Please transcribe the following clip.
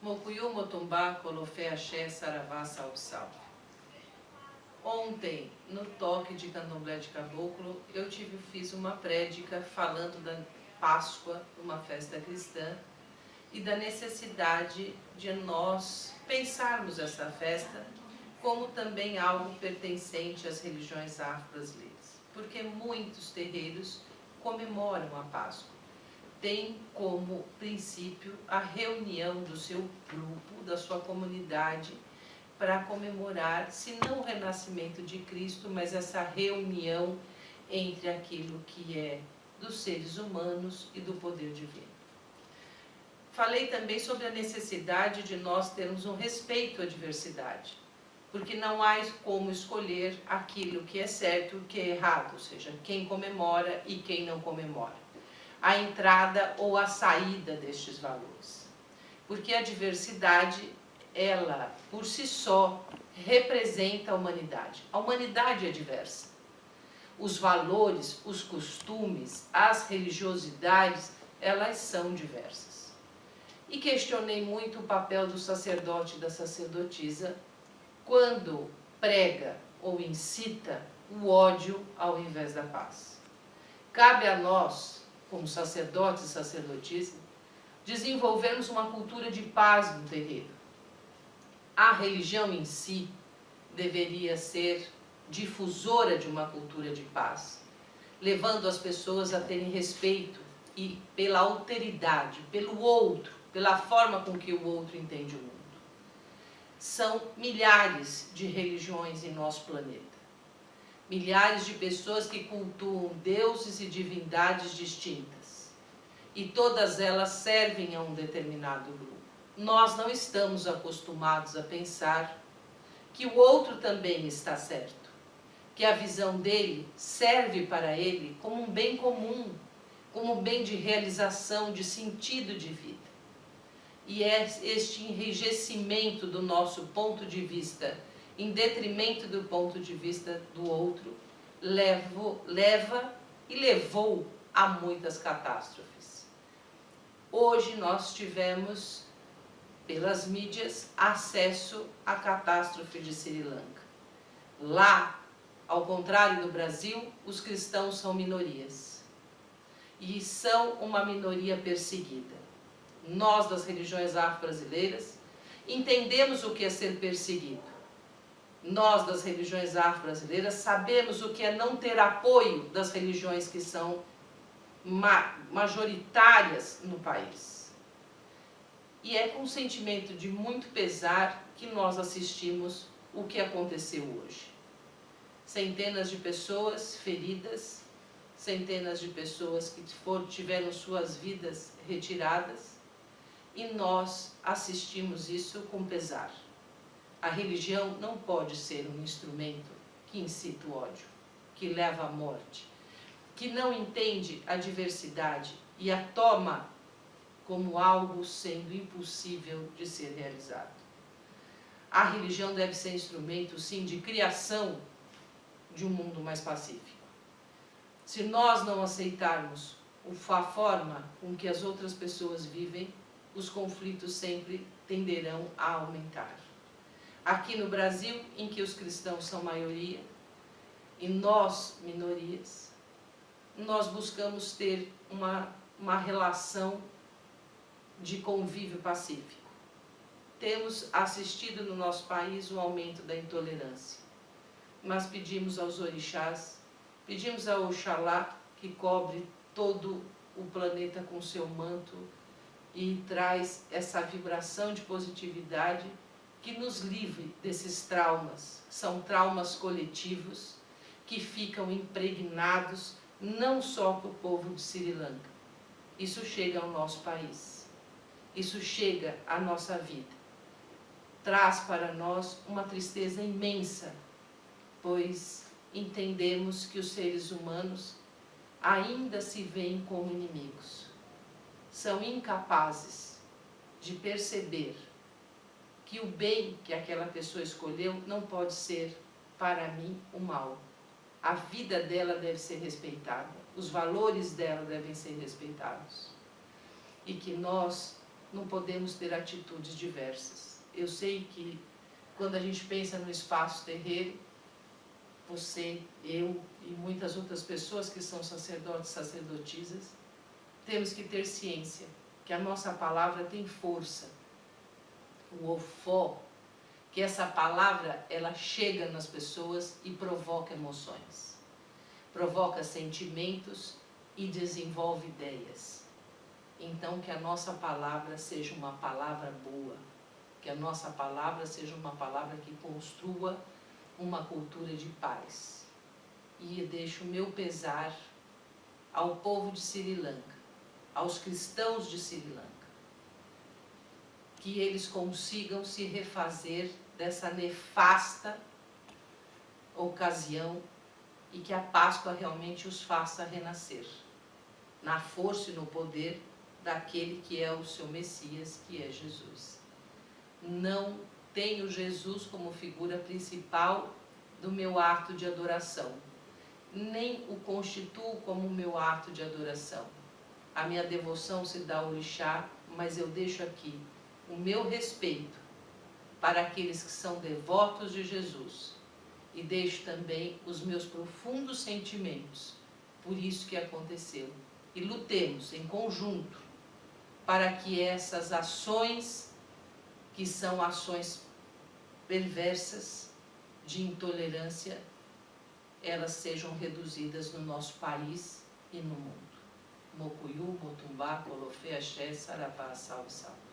Mokuyu Motumbá, Colofé Axé, Saravá, Salve Salve. Ontem, no toque de Candomblé de Caboclo, eu fiz uma prédica falando da Páscoa, uma festa cristã, e da necessidade de nós pensarmos essa festa como também algo pertencente às religiões afro-brasileiras. Porque muitos terreiros comemoram a Páscoa. Tem como princípio a reunião do seu grupo, da sua comunidade, para comemorar, se não o renascimento de Cristo, mas essa reunião entre aquilo que é dos seres humanos e do poder divino. Falei também sobre a necessidade de nós termos um respeito à diversidade, porque não há como escolher aquilo que é certo e o que é errado, ou seja, quem comemora e quem não comemora, a entrada ou a saída destes valores. Porque a diversidade, ela, por si só, representa a humanidade. A humanidade é diversa. Os valores, os costumes, as religiosidades, elas são diversas. E questionei muito o papel do sacerdote e da sacerdotisa quando prega ou incita o ódio ao invés da paz. Cabe a nós, como sacerdotes e sacerdotisa, desenvolvermos uma cultura de paz no terreiro. A religião em si deveria ser difusora de uma cultura de paz, levando as pessoas a terem respeito e pela alteridade, pelo outro, pela forma com que o outro entende o mundo. São milhares de religiões em nosso planeta. Milhares de pessoas que cultuam deuses e divindades distintas. E todas elas servem a um determinado grupo. Nós não estamos acostumados a pensar que o outro também está certo. Que a visão dele serve para ele como um bem comum, como um bem de realização, de sentido de vida. E é este enrijecimento do nosso ponto de vista, em detrimento do ponto de vista do outro, leva e levou a muitas catástrofes. Hoje nós tivemos, pelas mídias, acesso à catástrofe de Sri Lanka. Lá, ao contrário do Brasil, os cristãos são minorias. E são uma minoria perseguida. Nós, das religiões afro-brasileiras, entendemos o que é ser perseguido. Nós, das religiões afro-brasileiras, sabemos o que é não ter apoio das religiões que são majoritárias no país. E é com um sentimento de muito pesar que nós assistimos o que aconteceu hoje. Centenas de pessoas feridas, centenas de pessoas que tiveram suas vidas retiradas, e nós assistimos isso com pesar. A religião não pode ser um instrumento que incita o ódio, que leva à morte, que não entende a diversidade e a toma como algo sendo impossível de ser realizado. A religião deve ser instrumento, sim, de criação de um mundo mais pacífico. Se nós não aceitarmos a forma com que as outras pessoas vivem, os conflitos sempre tenderão a aumentar. Aqui no Brasil, em que os cristãos são maioria, e nós, minorias, nós buscamos ter uma relação de convívio pacífico. Temos assistido no nosso país o aumento da intolerância, mas pedimos aos orixás, pedimos ao Oxalá que cobre todo o planeta com seu manto e traz essa vibração de positividade que nos livre desses traumas. São traumas coletivos que ficam impregnados não só para o povo de Sri Lanka. Isso chega ao nosso país. Isso chega à nossa vida. Traz para nós uma tristeza imensa, pois entendemos que os seres humanos ainda se veem como inimigos. São incapazes de perceber que o bem que aquela pessoa escolheu não pode ser, para mim, o mal. A vida dela deve ser respeitada, os valores dela devem ser respeitados. E que nós não podemos ter atitudes diversas. Eu sei que quando a gente pensa no espaço terreiro, você, eu e muitas outras pessoas que são sacerdotes e sacerdotisas, temos que ter ciência que a nossa palavra tem força. O ofó, que essa palavra ela chega nas pessoas e provoca emoções, provoca sentimentos e desenvolve ideias. Então que a nossa palavra seja uma palavra boa, que a nossa palavra seja uma palavra que construa uma cultura de paz. E eu deixo o meu pesar ao povo de Sri Lanka, aos cristãos de Sri Lanka, que eles consigam se refazer dessa nefasta ocasião e que a Páscoa realmente os faça renascer, na força e no poder daquele que é o seu Messias, que é Jesus. Não tenho Jesus como figura principal do meu ato de adoração, nem o constituo como meu ato de adoração. A minha devoção se dá ao orixá, mas eu deixo aqui o meu respeito para aqueles que são devotos de Jesus e deixo também os meus profundos sentimentos por isso que aconteceu. E lutemos em conjunto para que essas ações, que são ações perversas de intolerância, elas sejam reduzidas no nosso país e no mundo. Mocuyu, Motumbá, Colofé, Axé, Saravá, salve, salve.